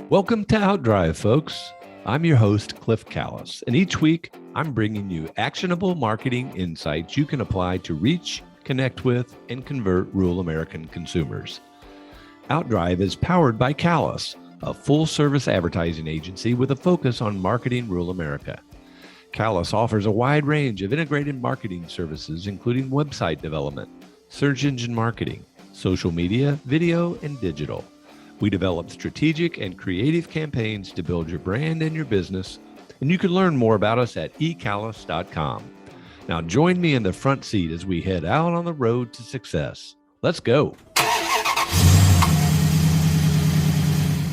Welcome to Outdrive, folks. I'm your host, Cliff Callis, and each week I'm bringing you actionable marketing insights you can apply to reach, connect with, and convert rural American consumers. Outdrive is powered by Callis, a full-service advertising agency with a focus on marketing rural America. Callis offers a wide range of integrated marketing services, including website development, search engine marketing, social media, video, and digital. We develop strategic and creative campaigns to build your brand and your business, and you can learn more about us at ecallis.com. Now join me in the front seat as we head out on the road to success. Let's go.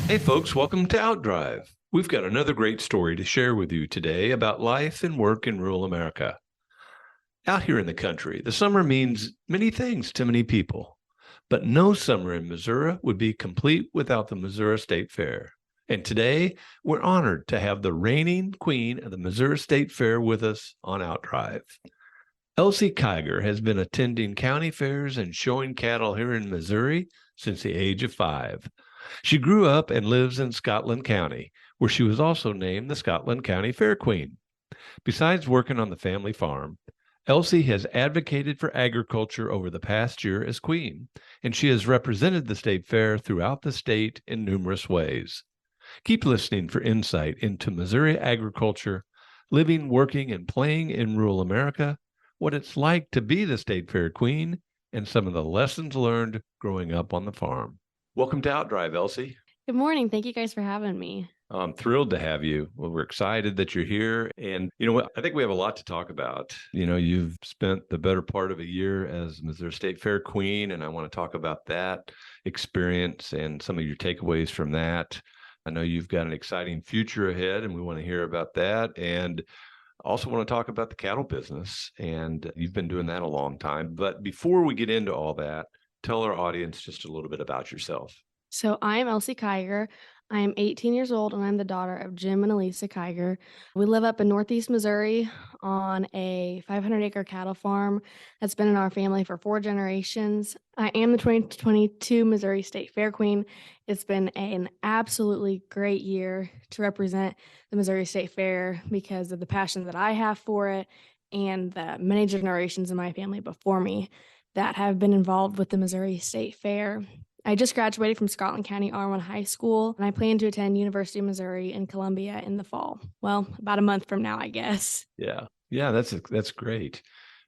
Hey folks, welcome to Outdrive. We've got another great story to share with you today about life and work in rural America. Out here in the country, the summer means many things to many people. But no summer in Missouri would be complete without the Missouri State Fair. And today, we're honored to have the reigning queen of the Missouri State Fair with us on Outdrive. Elsie Kigar has been attending county fairs and showing cattle here in Missouri since the age of 5. She grew up and lives in Scotland County, where she was also named the Scotland County Fair Queen. Besides working on the family farm, Elsie has advocated for agriculture over the past year as queen, and she has represented the state fair throughout the state in numerous ways. Keep listening for insight into Missouri agriculture, living, working, and playing in rural America, what it's like to be the state fair queen, and some of the lessons learned growing up on the farm. Welcome to Outdrive, Elsie. Good morning. Thank you guys for having me. I'm thrilled to have you. Well, we're excited that you're here. And you know what? I think we have a lot to talk about. You know, you've spent the better part of a year as Missouri State Fair Queen, and I want to talk about that experience and some of your takeaways from that. I know you've got an exciting future ahead, and we want to hear about that. And also want to talk about the cattle business. And you've been doing that a long time. But before we get into all that, tell our audience just a little bit about yourself. So I am Elsie Kigar. I am 18 years old, and I'm the daughter of Jim and Elisa Kigar. We live up in Northeast Missouri on a 500-acre cattle farm that's been in our family for 4 generations. I am the 2022 Missouri State Fair Queen. It's been an absolutely great year to represent the Missouri State Fair because of the passion that I have for it and the many generations in my family before me that have been involved with the Missouri State Fair. I just graduated from Scotland County R1 High School, and I plan to attend University of Missouri in Columbia in the fall. Well, about a month from now, I guess. Yeah, that's great.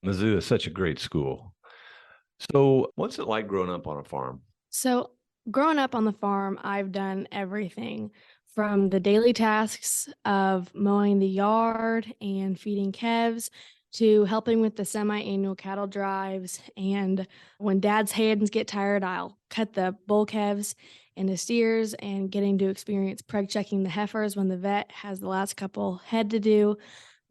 Mizzou is such a great school. So what's it like growing up on a farm? So growing up on the farm, I've done everything from the daily tasks of mowing the yard and feeding calves to helping with the semi-annual cattle drives. And when dad's hands get tired, I'll cut the bull calves into steers and getting to experience preg checking the heifers when the vet has the last couple head to do.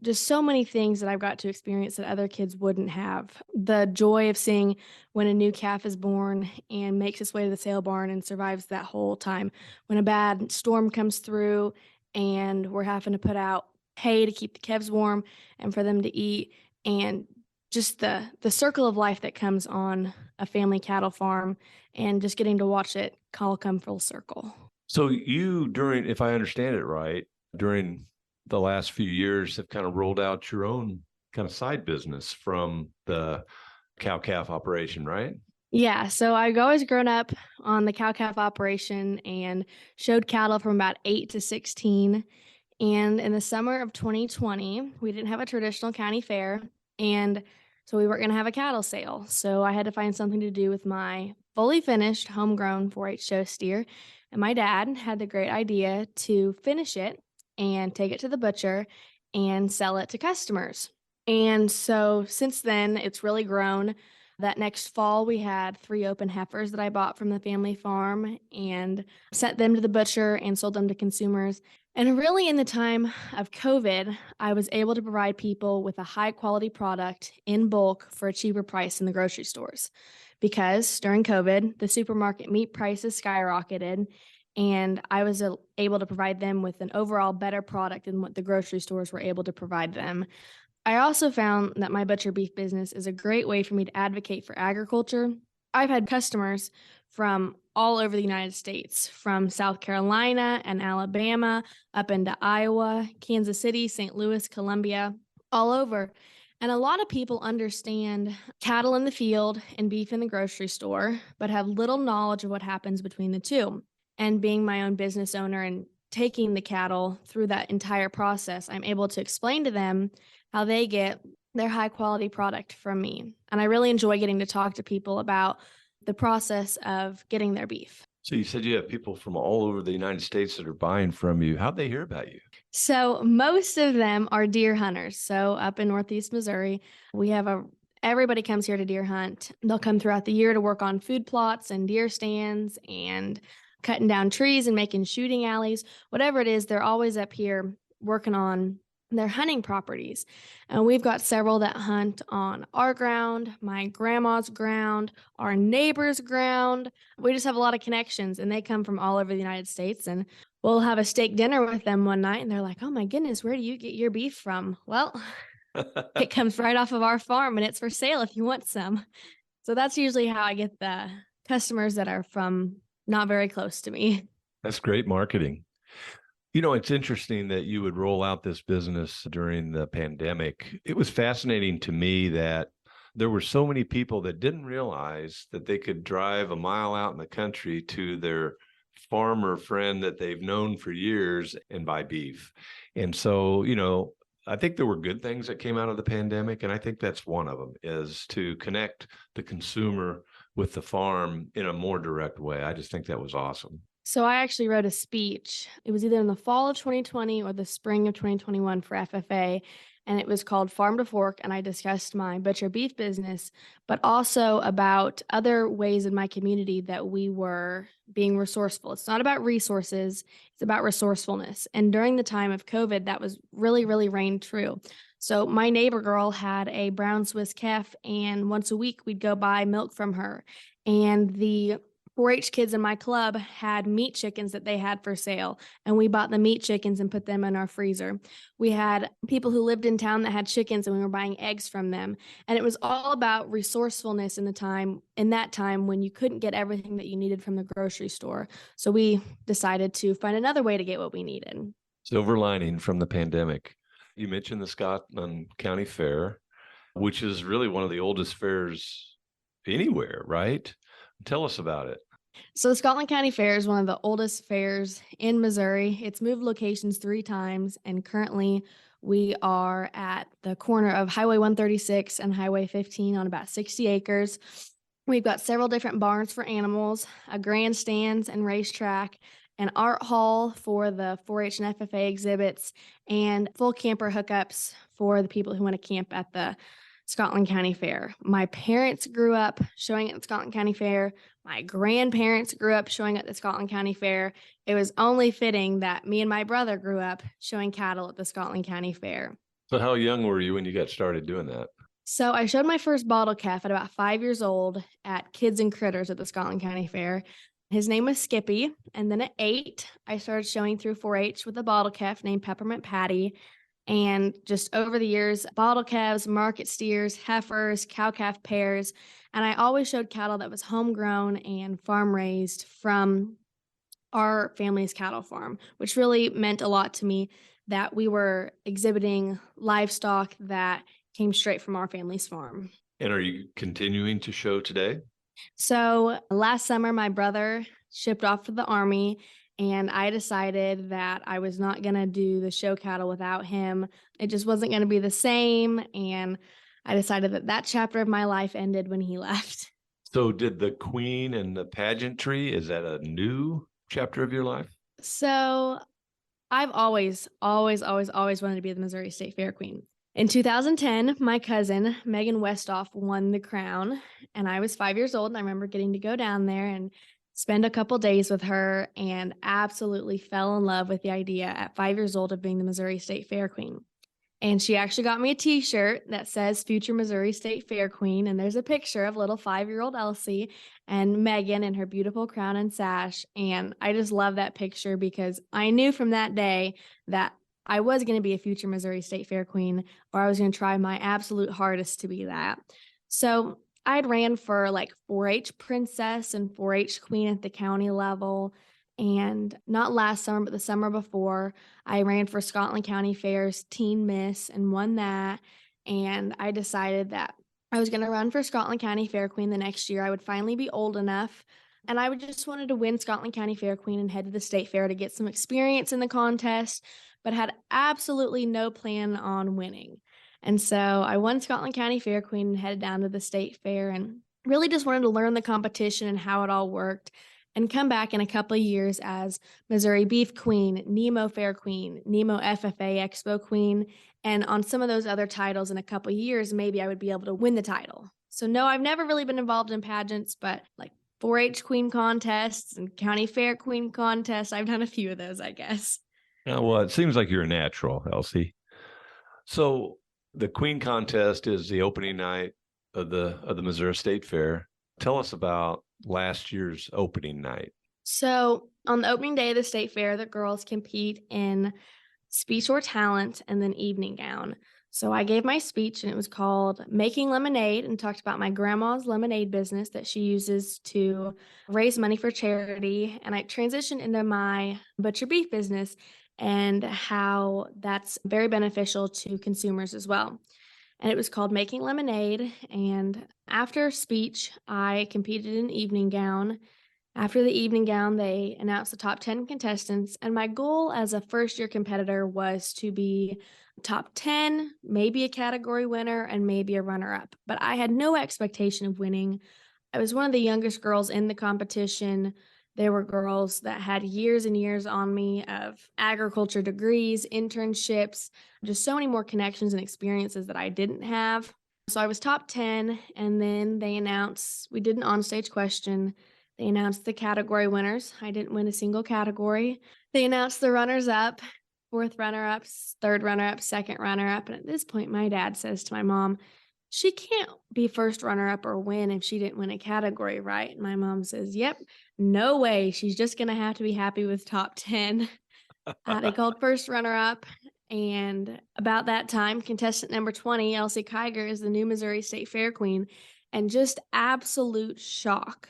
Just so many things that I've got to experience that other kids wouldn't have. The joy of seeing when a new calf is born and makes its way to the sale barn and survives that whole time. When a bad storm comes through and we're having to put out hay to keep the calves warm and for them to eat, and just the circle of life that comes on a family cattle farm and just getting to watch it all come full circle. So you, if I understand it right, during the last few years have kind of rolled out your own kind of side business from the cow-calf operation, right? Yeah, so I've always grown up on the cow-calf operation and showed cattle from about 8 to 16. And in the summer of 2020, we didn't have a traditional county fair, and so we weren't going to have a cattle sale. So I had to find something to do with my fully finished homegrown 4-H show steer. And my dad had the great idea to finish it and take it to the butcher and sell it to customers. And so since then, it's really grown. That next fall, we had 3 open heifers that I bought from the family farm and sent them to the butcher and sold them to consumers. And really, in the time of COVID, I was able to provide people with a high quality product in bulk for a cheaper price in the grocery stores. Because during COVID, the supermarket meat prices skyrocketed, and I was able to provide them with an overall better product than what the grocery stores were able to provide them. I also found that my butcher beef business is a great way for me to advocate for agriculture. I've had customers from all over the United States, from South Carolina and Alabama up into Iowa, Kansas City, St. Louis, Columbia, all over. And a lot of people understand cattle in the field and beef in the grocery store, but have little knowledge of what happens between the two. And being my own business owner and taking the cattle through that entire process, I'm able to explain to them how they get their high quality product from me. And I really enjoy getting to talk to people about the process of getting their beef. So you said you have people from all over the United States that are buying from you. How'd they hear about you? So most of them are deer hunters. So up in Northeast Missouri, we have everybody comes here to deer hunt. They'll come throughout the year to work on food plots and deer stands and cutting down trees and making shooting alleys. Whatever it is, they're always up here working on their hunting properties. And we've got several that hunt on our ground, my grandma's ground, our neighbor's ground. We just have a lot of connections, and they come from all over the United States. And we'll have a steak dinner with them one night, and they're like, "Oh my goodness, where do you get your beef from?" Well, it comes right off of our farm, and it's for sale if you want some. So that's usually how I get the customers that are from not very close to me. That's great marketing. You know, it's interesting that you would roll out this business during the pandemic. It was fascinating to me that there were so many people that didn't realize that they could drive a mile out in the country to their farmer friend that they've known for years and buy beef. And so, I think there were good things that came out of the pandemic, and I think that's one of them, is to connect the consumer with the farm in a more direct way. I just think that was awesome. So I actually wrote a speech. It was either in the fall of 2020 or the spring of 2021 for FFA, and it was called Farm to Fork. And I discussed my butcher beef business, but also about other ways in my community that we were being resourceful. It's not about resources, it's about resourcefulness. And during the time of COVID, that was really, really reigned true. So my neighbor girl had a brown Swiss calf, and once a week we'd go buy milk from her. And the 4-H kids in my club had meat chickens that they had for sale, and we bought the meat chickens and put them in our freezer. We had people who lived in town that had chickens, and we were buying eggs from them. And it was all about resourcefulness in that time when you couldn't get everything that you needed from the grocery store. So we decided to find another way to get what we needed. Silver lining from the pandemic. You mentioned the Scotland County Fair, which is really one of the oldest fairs anywhere, right? Tell us about it. So the Scotland County Fair is one of the oldest fairs in Missouri. It's moved locations 3 times, and currently we are at the corner of Highway 136 and Highway 15 on about 60 acres. We've got several different barns for animals, a grandstands and racetrack, an art hall for the 4-H and FFA exhibits, and full camper hookups for the people who want to camp at the Scotland County Fair. My parents grew up showing at the Scotland County Fair. My grandparents grew up showing at the Scotland County Fair. It was only fitting that me and my brother grew up showing cattle at the Scotland County Fair. So how young were you when you got started doing that? So I showed my first bottle calf at about 5 years old at Kids and Critters at the Scotland County Fair. His name was Skippy. And then at 8, I started showing through 4-H with a bottle calf named Peppermint Patty. And just over the years, bottle calves, market steers, heifers, cow-calf pairs. And I always showed cattle that was homegrown and farm raised from our family's cattle farm, which really meant a lot to me that we were exhibiting livestock that came straight from our family's farm. And are you continuing to show today? So last summer, my brother shipped off to the Army, and I decided that I was not going to do the show cattle without him. It just wasn't going to be the same. And I decided that chapter of my life ended when he left. So did the queen and the pageantry, is that a new chapter of your life? So I've always wanted to be the Missouri State Fair Queen. In 2010, my cousin, Megan Westhoff, won the crown, and I was 5 years old, and I remember getting to go down there and spend a couple days with her and absolutely fell in love with the idea at 5 years old of being the Missouri State Fair Queen. And she actually got me a t-shirt that says Future Missouri State Fair Queen. And there's a picture of little 5-year-old Elsie and Megan in her beautiful crown and sash. And I just love that picture because I knew from that day that I was going to be a future Missouri State Fair Queen, or I was going to try my absolute hardest to be that. So I'd ran for like 4-H princess and 4-H queen at the county level. And not last summer, but the summer before, I ran for Scotland County Fair's teen miss and won that. And I decided that I was going to run for Scotland County Fair Queen the next year. I would finally be old enough. And I would just wanted to win Scotland County Fair Queen and head to the state fair to get some experience in the contest, but had absolutely no plan on winning. And so I won Scotland County Fair Queen and headed down to the state fair and really just wanted to learn the competition and how it all worked and come back in a couple of years as Missouri Beef Queen, Nemo Fair Queen, Nemo FFA Expo Queen, and on some of those other titles in a couple of years, maybe I would be able to win the title. So no, I've never really been involved in pageants, but like 4-H queen contests and county fair queen contests, I've done a few of those, I guess. Well, it seems like you're a natural, Elsie. So the Queen contest is the opening night of the Missouri State Fair. Tell us about last year's opening night. So on the opening day of the state fair, the girls compete in speech or talent and then evening gown. So I gave my speech and it was called Making Lemonade and talked about my grandma's lemonade business that she uses to raise money for charity. And I transitioned into my butcher beef business and how that's very beneficial to consumers as well. And it was called Making Lemonade. And after speech, I competed in evening gown. After the evening gown, they announced the top 10 contestants, and my goal as a first-year competitor was to be top 10, maybe a category winner, and maybe a runner-up. But I had no expectation of winning. I was one of the youngest girls in the competition. There were girls that had years and years on me of agriculture degrees, internships, just so many more connections and experiences that I didn't have. So I was top 10, and then they announced we did an onstage question. They announced the category winners. I didn't win a single category. They announced the runners up, fourth runner ups, third runner up, second runner up. And at this point, my dad says to my mom, she can't be first runner up or win if she didn't win a category, right? And my mom says, yep, no way. She's just going to have to be happy with top 10. They called first runner up. And about that time, contestant number 20, Elsie Kigar, is the new Missouri State Fair Queen. And just absolute shock.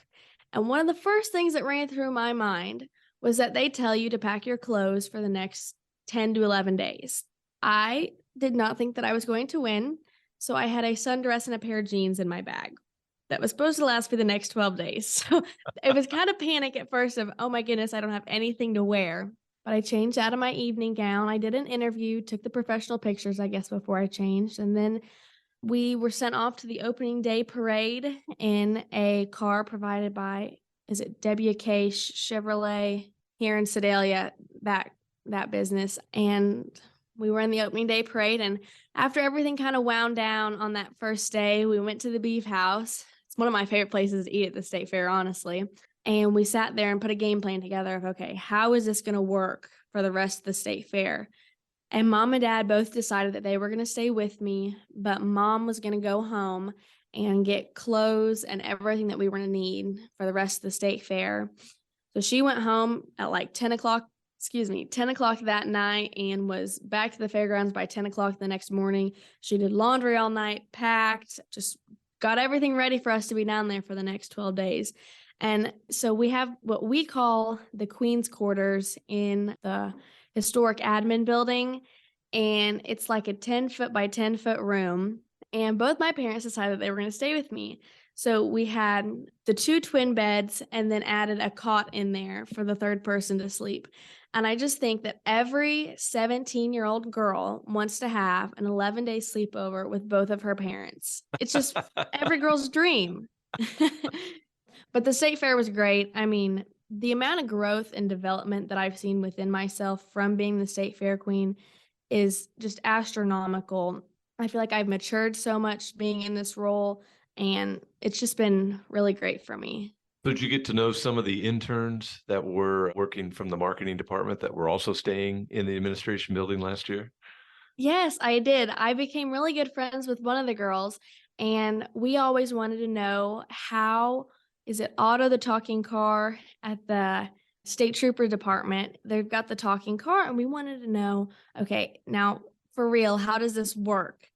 And one of the first things that ran through my mind was that they tell you to pack your clothes for the next 10 to 11 days. I did not think that I was going to win. So I had a sundress and a pair of jeans in my bag that was supposed to last for the next 12 days. So it was kind of panic at first of, oh my goodness, I don't have anything to wear. But I changed out of my evening gown. I did an interview, took the professional pictures, I guess, before I changed. And then we were sent off to the opening day parade in a car provided by, is it WK Chevrolet here in Sedalia, that business. And we were in the opening day parade. And after everything kind of wound down on that first day, we went to the beef house. It's one of my favorite places to eat at the state fair, honestly. And we sat there and put a game plan together of, okay, how is this going to work for the rest of the state fair? And mom and dad both decided that they were going to stay with me, but mom was going to go home and get clothes and everything that we were going to need for the rest of the state fair. So she went home at like 10 o'clock that night and was back to the fairgrounds by 10 o'clock the next morning. She did laundry all night, packed, just got everything ready for us to be down there for the next 12 days. And so we have what we call the Queen's Quarters in the historic admin building. And it's like a 10-foot by 10-foot room. And both my parents decided they were going to stay with me. So we had the 2 twin beds and then added a cot in there for the third person to sleep. And I just think that every 17-year-old girl wants to have an 11-day sleepover with both of her parents. It's just every girl's dream. But the state fair was great. I mean, the amount of growth and development that I've seen within myself from being the state fair queen is just astronomical. I feel like I've matured so much being in this role, and it's just been really great for me. So did you get to know some of the interns that were working from the marketing department that were also staying in the administration building last year? Yes, I did. I became really good friends with one of the girls, and we always wanted to know how is it Otto the talking car at the state trooper department? They've got the talking car, and we wanted to know, okay, now for real, how does this work?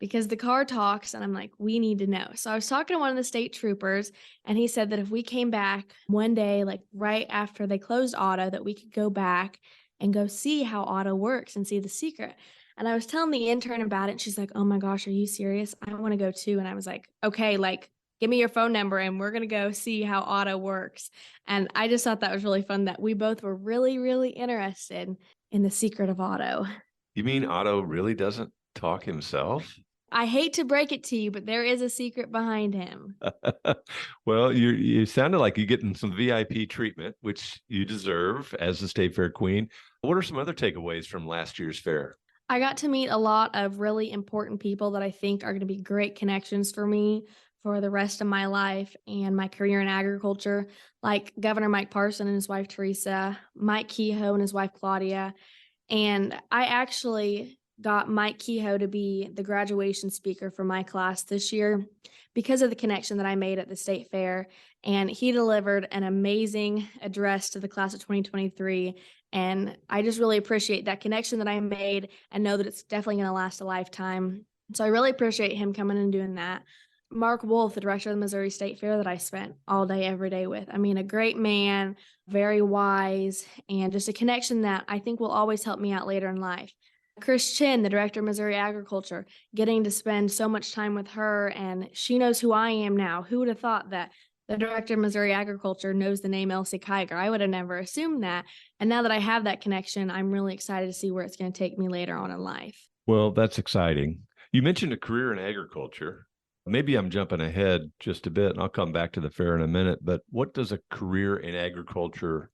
because the car talks and I'm like, we need to know. So I was talking to one of the state troopers and he said that if we came back one day, like right after they closed auto, that we could go back and go see how auto works and see the secret. And I was telling the intern about it. And she's like, oh my gosh, are you serious? I want to go too. And I was like, okay, like give me your phone number and we're going to go see how auto works. And I just thought that was really fun that we both were really, really interested in the secret of auto. You mean Otto really doesn't talk himself? I hate to break it to you, but there is a secret behind him. Well, you sounded like you're getting some VIP treatment, which you deserve as the State Fair Queen. What are some other takeaways from last year's fair? I got to meet a lot of really important people that I think are going to be great connections for me for the rest of my life and my career in agriculture, like Governor Mike Parson and his wife Teresa, Mike Kehoe and his wife Claudia. And I actually got Mike Kehoe to be the graduation speaker for my class this year because of the connection that I made at the state fair. And he delivered an amazing address to the class of 2023. And I just really appreciate that connection that I made and know that it's definitely going to last a lifetime. So I really appreciate him coming and doing that. Mark Wolf, the director of the Missouri State Fair that I spent all day, every day with. I mean, a great man, very wise, and just a connection that I think will always help me out later in life. Chris Chin, the director of Missouri Agriculture, getting to spend so much time with her, and she knows who I am now. Who would have thought that the director of Missouri Agriculture knows the name Elsie Kigar? I would have never assumed that. And now that I have that connection, I'm really excited to see where it's going to take me later on in life. Well, that's exciting. You mentioned a career in agriculture. Maybe I'm jumping ahead just a bit, and I'll come back to the fair in a minute. But what does a career in agriculture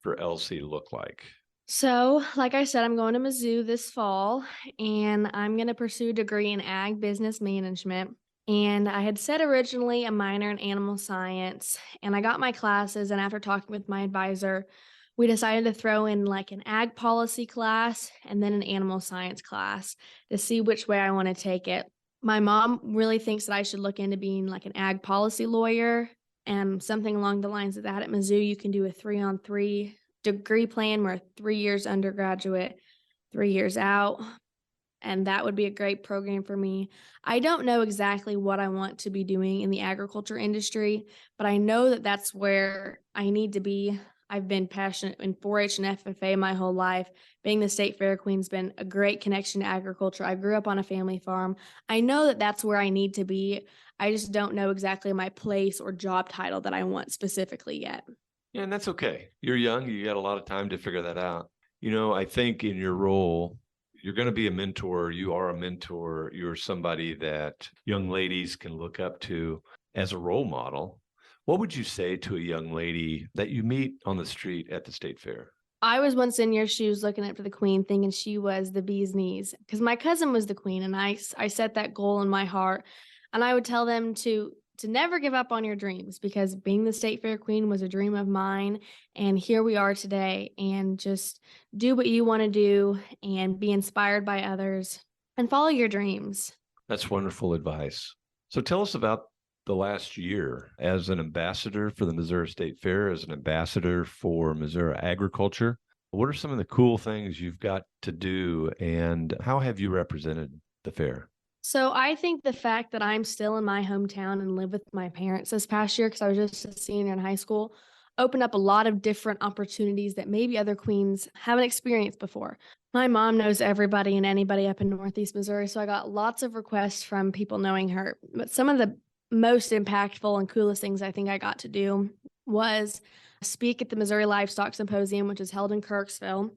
for Elsie look like? So, like I said, I'm going to Mizzou this fall and I'm going to pursue a degree in ag business management. And I had said originally a minor in animal science, and I got my classes. And after talking with my advisor, we decided to throw in like an ag policy class and then an animal science class to see which way I want to take it. My mom really thinks that I should look into being like an ag policy lawyer and something along the lines of that. At Mizzou, you can do a 3-on-3 degree plan where 3 years undergraduate, 3 years out. And that would be a great program for me. I don't know exactly what I want to be doing in the agriculture industry, but I know that that's where I need to be. I've been passionate in 4-H and FFA my whole life. Being the state fair queen's been a great connection to agriculture. I grew up on a family farm. I know that that's where I need to be. I just don't know exactly my place or job title that I want specifically yet. Yeah, and that's okay. You're young, you got a lot of time to figure that out. I think in your role, you're going to be a mentor. You are a mentor. You're somebody that young ladies can look up to as a role model. What would you say to a young lady that you meet on the street at the state fair? I was once in your shoes looking up to the queen thinking she was the bee's knees because my cousin was the queen and I set that goal in my heart. And I would tell them to never give up on your dreams because being the state fair queen was a dream of mine. And here we are today, and just do what you want to do and be inspired by others and follow your dreams. That's wonderful advice. So tell us about the last year as an ambassador for the Missouri State Fair, as an ambassador for Missouri agriculture. What are some of the cool things you've got to do, and how have you represented the fair? So I think the fact that I'm still in my hometown and live with my parents this past year, because I was just a senior in high school, opened up a lot of different opportunities that maybe other queens haven't experienced before. My mom knows everybody and anybody up in Northeast Missouri, so I got lots of requests from people knowing her. But some of the most impactful and coolest things I think I got to do was speak at the Missouri Livestock Symposium, which is held in Kirksville,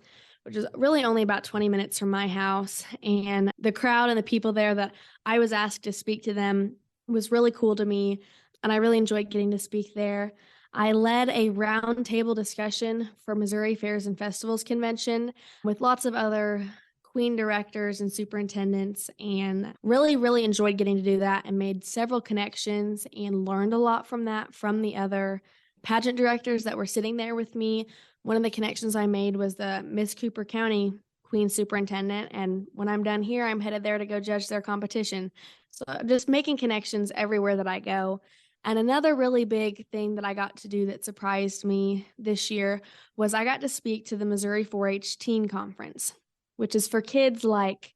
which is really only about 20 minutes from my house. And the crowd and the people there that I was asked to speak to them was really cool to me. And I really enjoyed getting to speak there. I led a roundtable discussion for Missouri Fairs and Festivals Convention with lots of other queen directors and superintendents, and really, really enjoyed getting to do that and made several connections and learned a lot from that from the other pageant directors that were sitting there with me. One of the connections I made was the Miss Cooper County Queen Superintendent. And when I'm done here, I'm headed there to go judge their competition. So just making connections everywhere that I go. And another really big thing that I got to do that surprised me this year was I got to speak to the Missouri 4-H Teen Conference, which is for kids like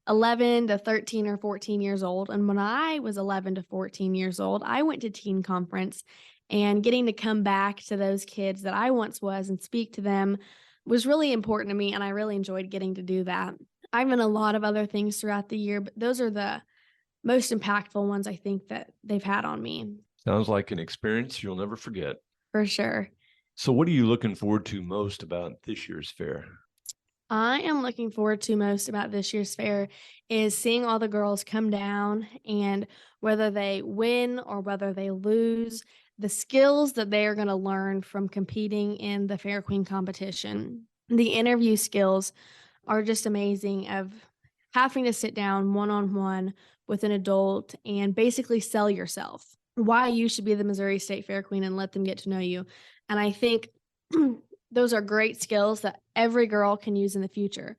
11 to 13 or 14 years old. And when I was 11 to 14 years old, I went to teen conference, and getting to come back to those kids that I once was and speak to them was really important to me. And I really enjoyed getting to do that. I've done a lot of other things throughout the year, but those are the most impactful ones I think that they've had on me Sounds like an experience you'll never forget. for sure. So, what are you looking forward to most about this year's fair? I am looking forward to most about this year's fair is seeing all the girls come down, and whether they win or whether they lose, the skills that they are going to learn from competing in the Fair Queen competition. The interview skills are just amazing of having to sit down one on one with an adult and basically sell yourself why you should be the Missouri State Fair Queen and let them get to know you. And I think those are great skills that every girl can use in the future.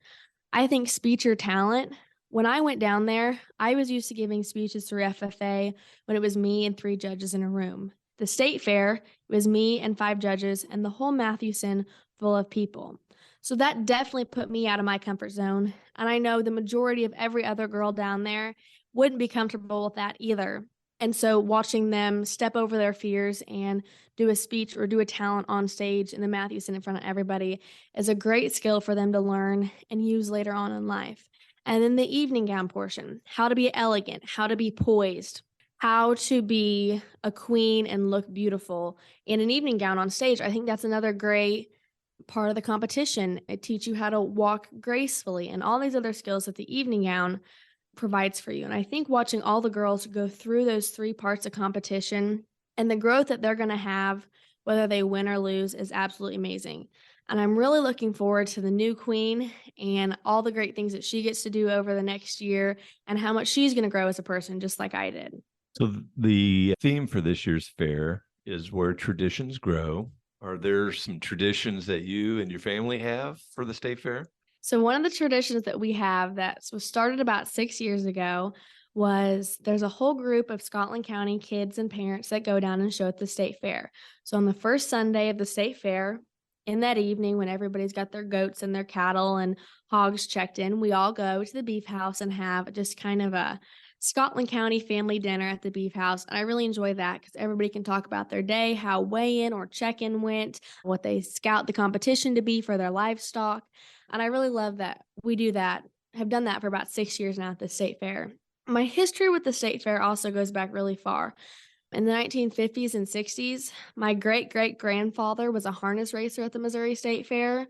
I think speech or talent. When I went down there, I was used to giving speeches through FFA when it was me and 3 judges in a room. The state fair, it was me and 5 judges and the whole Mathewson full of people. So that definitely put me out of my comfort zone. And I know the majority of every other girl down there wouldn't be comfortable with that either. And so watching them step over their fears and do a speech or do a talent on stage in the Mathewson in front of everybody is a great skill for them to learn and use later on in life. And then the evening gown portion, how to be elegant, how to be poised, how to be a queen and look beautiful in an evening gown on stage. I think that's another great part of the competition. It teaches you how to walk gracefully and all these other skills that the evening gown provides for you. And I think watching all the girls go through those 3 parts of competition and the growth that they're going to have, whether they win or lose, is absolutely amazing. And I'm really looking forward to the new queen and all the great things that she gets to do over the next year and how much she's going to grow as a person, just like I did. So, the theme for this year's fair is where traditions grow. Are there some traditions that you and your family have for the state fair? So one of the traditions that we have that was started about 6 years ago was there's a whole group of Scotland County kids and parents that go down and show at the state fair. So on the first Sunday of the state fair, in that evening when everybody's got their goats and their cattle and hogs checked in, we all go to the beef house and have just kind of a Scotland County family dinner at the beef house. And I really enjoy that because everybody can talk about their day, how weigh in or check in went, what they scout the competition to be for their livestock. And I really love that we do that, have done that for about 6 years now at the state fair. My history with the state fair also goes back really far. In the 1950s and 60s, my great great grandfather was a harness racer at the Missouri State Fair.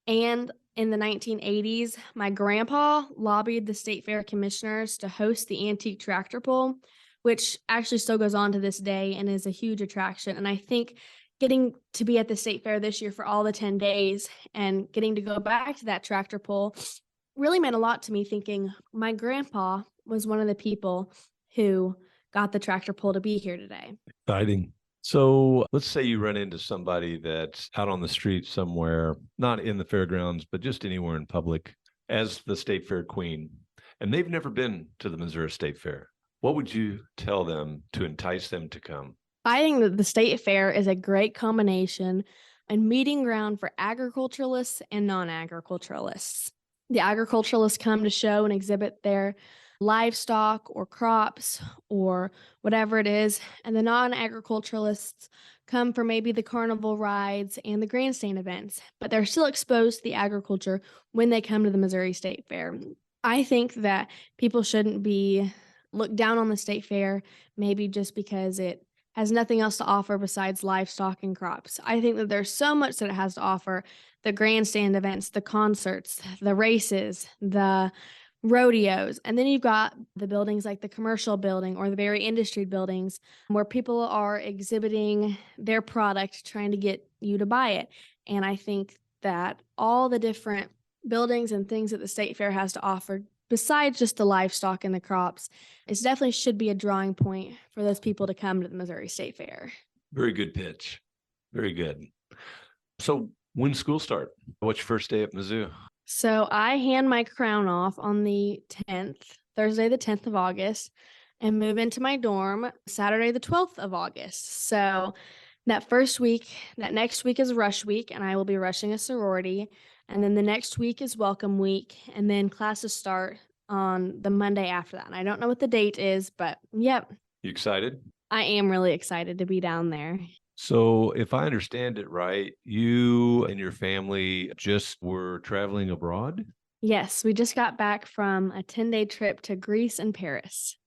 And in the 1980s, my grandpa lobbied the state fair commissioners to host the antique tractor pull, which actually still goes on to this day and is a huge attraction. And I think getting to be at the state fair this year for all the 10 days and getting to go back to that tractor pull really meant a lot to me, thinking my grandpa was one of the people who got the tractor pull to be here today. Exciting. So let's say you run into somebody that's out on the street somewhere, not in the fairgrounds, but just anywhere in public as the state fair queen, and they've never been to the Missouri State Fair. What would you tell them to entice them to come? I think that the state fair is a great combination and meeting ground for agriculturalists and non-agriculturalists. The agriculturalists come to show and exhibit their livestock or crops or whatever it is, and the non-agriculturalists come for maybe the carnival rides and the grandstand events, but they're still exposed to the agriculture when they come to the Missouri State Fair. I think that people shouldn't be looked down on the state fair, maybe just because it has nothing else to offer besides livestock and crops. I think that there's so much that it has to offer: the grandstand events, the concerts, the races, the rodeos. And then you've got the buildings like the commercial building or the very industry buildings where people are exhibiting their product, trying to get you to buy it. And I think that all the different buildings and things that the state fair has to offer, besides just the livestock and the crops, it definitely should be a drawing point for those people to come to the Missouri State Fair. Very good pitch. Very good. So when school start? What's your first day at Mizzou? So I hand my crown off on the 10th, Thursday, the 10th of August, and move into my dorm Saturday, the 12th of August. So that next week is rush week, and I will be rushing a sorority. And then the next week is welcome week. And then classes start on the Monday after that. And I don't know what the date is, but yep, You excited? I am really excited to be down there. So, if I understand it right, you and your family just were traveling abroad? Yes, we just got back from a 10-day trip to Greece and Paris.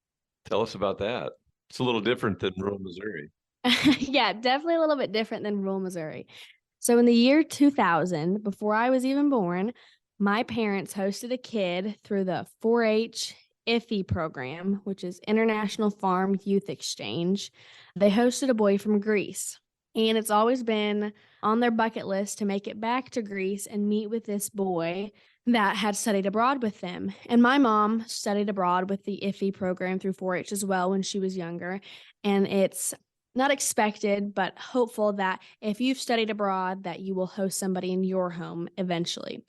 Tell us about that. It's a little different than rural Missouri. Yeah, definitely a little bit different than rural Missouri. So in the year 2000, before I was even born, my parents hosted a kid through the 4-H IFE program, which is International Farm Youth Exchange. They hosted a boy from Greece, and it's always been on their bucket list to make it back to Greece and meet with this boy that had studied abroad with them. And my mom studied abroad with the IFE program through 4-H as well when she was younger. And it's not expected, but hopeful that if you've studied abroad, that you will host somebody in your home eventually.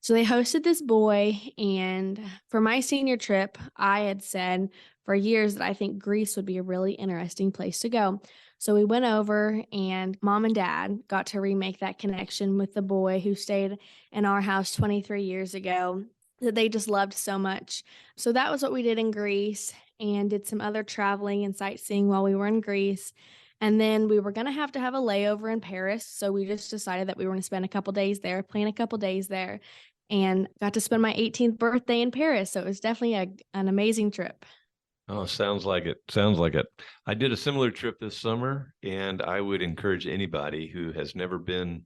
So they hosted this boy, and for my senior trip, I had said for years that I think Greece would be a really interesting place to go. So we went over, and mom and dad got to remake that connection with the boy who stayed in our house 23 years ago that they just loved so much. So that was what we did in Greece, and did some other traveling and sightseeing while we were in Greece. And then we were going to have a layover in Paris. So we just decided that we were going to spend a couple days there, plan a couple days there, and got to spend my 18th birthday in Paris. So it was definitely an amazing trip. Oh, sounds like it. Sounds like it. I did a similar trip this summer, and I would encourage anybody who has never been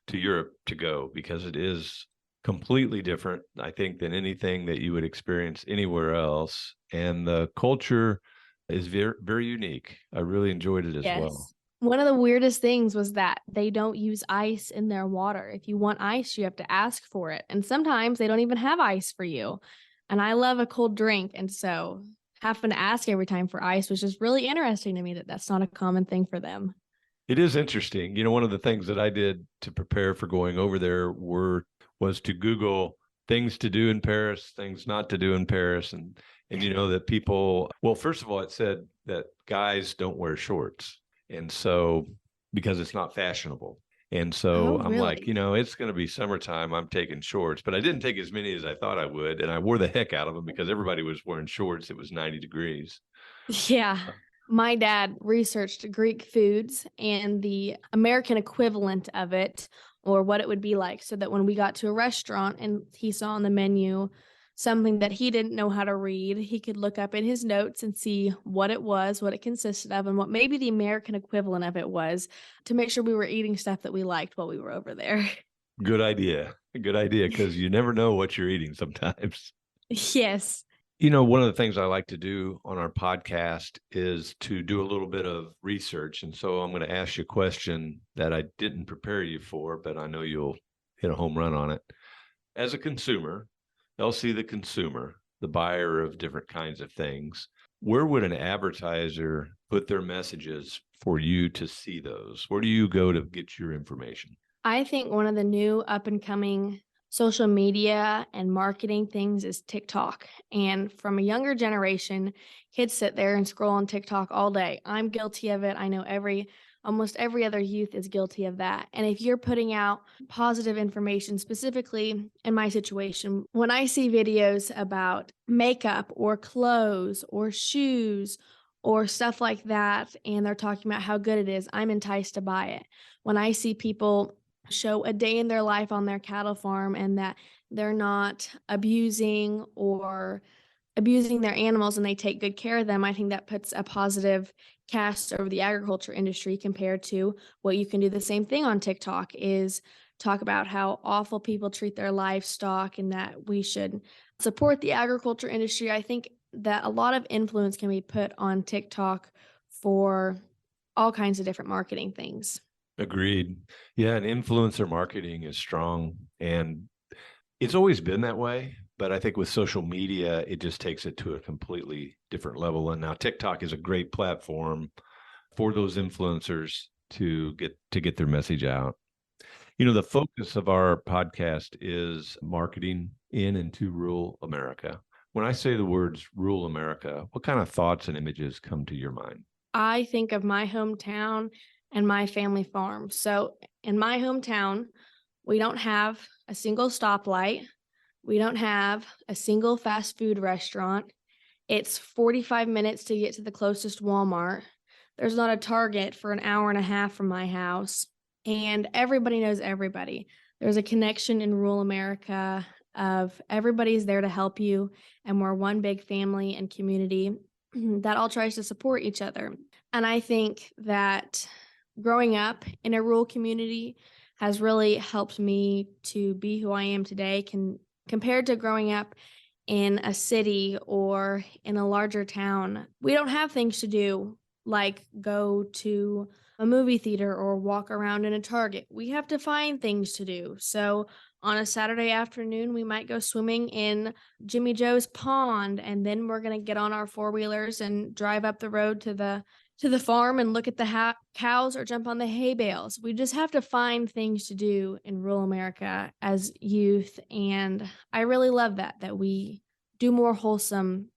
to Europe to go because it is completely different, I think, than anything that you would experience anywhere else. And the culture is very, very unique. I really enjoyed it as well. Yes. One of the weirdest things was that they don't use ice in their water. If you want ice, you have to ask for it. And sometimes they don't even have ice for you. And I love a cold drink. And so having to ask every time for ice was just really interesting to me that that's not a common thing for them. It is interesting. One of the things that I did to prepare for going over there was to Google things to do in Paris, things not to do in Paris, and that people. Well, first of all, it said that guys don't wear shorts, and so because it's not fashionable. And so Oh, I'm like, really? it's going to be summertime. I'm taking shorts, but I didn't take as many as I thought I would, and I wore the heck out of them because everybody was wearing shorts. It was 90 degrees. Yeah. My dad researched Greek foods and the American equivalent of it, or what it would be like, so that when we got to a restaurant and he saw on the menu something that he didn't know how to read, he could look up in his notes and see what it was, what it consisted of, and what maybe the American equivalent of it was, to make sure we were eating stuff that we liked while we were over there. Good idea. Good idea, because you never know what you're eating sometimes. Yes. One of the things I like to do on our podcast is to do a little bit of research. And so I'm going to ask you a question that I didn't prepare you for, but I know you'll hit a home run on it. As a consumer, Elsie, the consumer, the buyer of different kinds of things, where would an advertiser put their messages for you to see those? Where do you go to get your information? I think one of the new up and coming social media and marketing things is TikTok. And from a younger generation, kids sit there and scroll on TikTok all day. I'm guilty of it. I know almost every other youth is guilty of that. And if you're putting out positive information, specifically in my situation, when I see videos about makeup or clothes or shoes or stuff like that, and they're talking about how good it is, I'm enticed to buy it. When I see people show a day in their life on their cattle farm and that they're not abusing their animals and they take good care of them, I think that puts a positive cast over the agriculture industry compared to what you can do the same thing on TikTok is talk about how awful people treat their livestock and that we should support the agriculture industry. I think that a lot of influence can be put on TikTok for all kinds of different marketing things. Agreed. Yeah, and influencer marketing is strong, and it's always been that way. But I think with social media, it just takes it to a completely different level. And now TikTok is a great platform for those influencers to get their message out. The focus of our podcast is marketing in and to rural America. When I say the words rural America, what kind of thoughts and images come to your mind? I think of my hometown and my family farm. So in my hometown, we don't have a single stoplight. We don't have a single fast food restaurant. It's 45 minutes to get to the closest Walmart. There's not a Target for an hour and a half from my house. And everybody knows everybody. There's a connection in rural America of everybody's there to help you. And we're one big family and community that all tries to support each other. And I think that growing up in a rural community has really helped me to be who I am today compared to growing up in a city or in a larger town. We don't have things to do like go to a movie theater or walk around in a Target. We have to find things to do. So on a Saturday afternoon, we might go swimming in Jimmy Joe's pond, and then we're going to get on our four-wheelers and drive up the road to the farm and look at the cows or jump on the hay bales. We just have to find things to do in rural America as youth. And I really love that we do more wholesome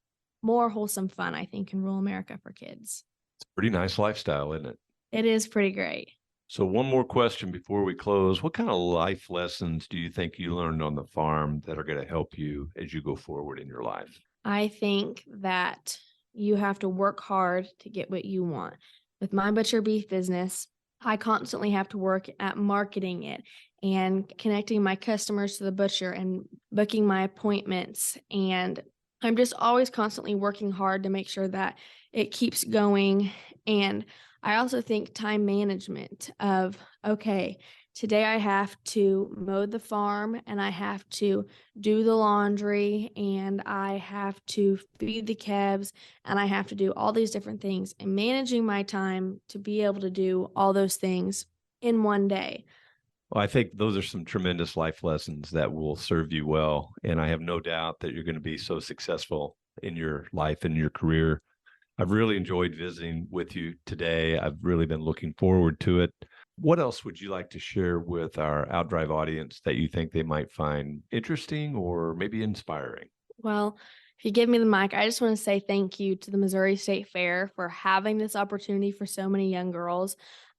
fun, I think, in rural America for kids. It's a pretty nice lifestyle, isn't it? It is pretty great. So one more question before we close. What kind of life lessons do you think you learned on the farm that are going to help you as you go forward in your life? I think that you have to work hard to get what you want. With my butcher beef business, I constantly have to work at marketing it and connecting my customers to the butcher and booking my appointments. And I'm just always constantly working hard to make sure that it keeps going. And I also think time management of, okay, today I have to mow the farm and I have to do the laundry and I have to feed the calves and I have to do all these different things, and managing my time to be able to do all those things in one day. Well, I think those are some tremendous life lessons that will serve you well. And I have no doubt that you're going to be so successful in your life and your career. I've really enjoyed visiting with you today. I've really been looking forward to it. What else would you like to share with our OutDrive audience that you think they might find interesting or maybe inspiring? Well, if you give me the mic, I just want to say thank you to the Missouri State Fair for having this opportunity for so many young girls.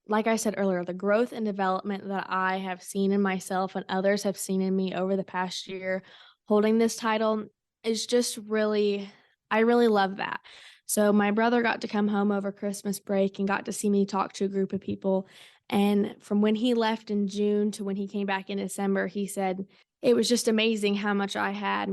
Like I said earlier, the growth and development that I have seen in myself and others have seen in me over the past year holding this title is just I really love that. So my brother got to come home over Christmas break and got to see me talk to a group of people. And from when he left in June to when he came back in December, he said it was just amazing how much I had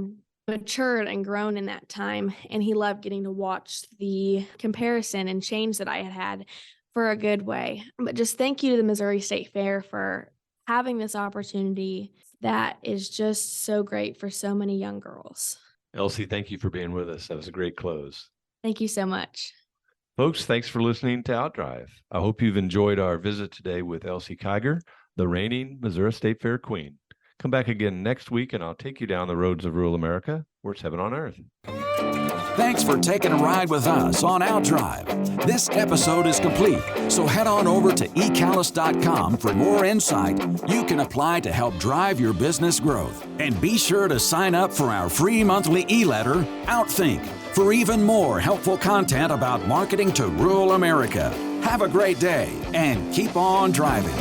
matured and grown in that time. And he loved getting to watch the comparison and change that I had for a good way. But just thank you to the Missouri State Fair for having this opportunity that is just so great for so many young girls. Elsie, thank you for being with us. That was a great close. Thank you so much. Folks, thanks for listening to OutDrive. I hope you've enjoyed our visit today with Elsie Kigar, the reigning Missouri State Fair queen. Come back again next week and I'll take you down the roads of rural America where it's heaven on earth. Thanks for taking a ride with us on OutDrive. This episode is complete, so head on over to ecalis.com for more insight you can apply to help drive your business growth. And be sure to sign up for our free monthly e-letter, OutThink, for even more helpful content about marketing to rural America. Have a great day and keep on driving.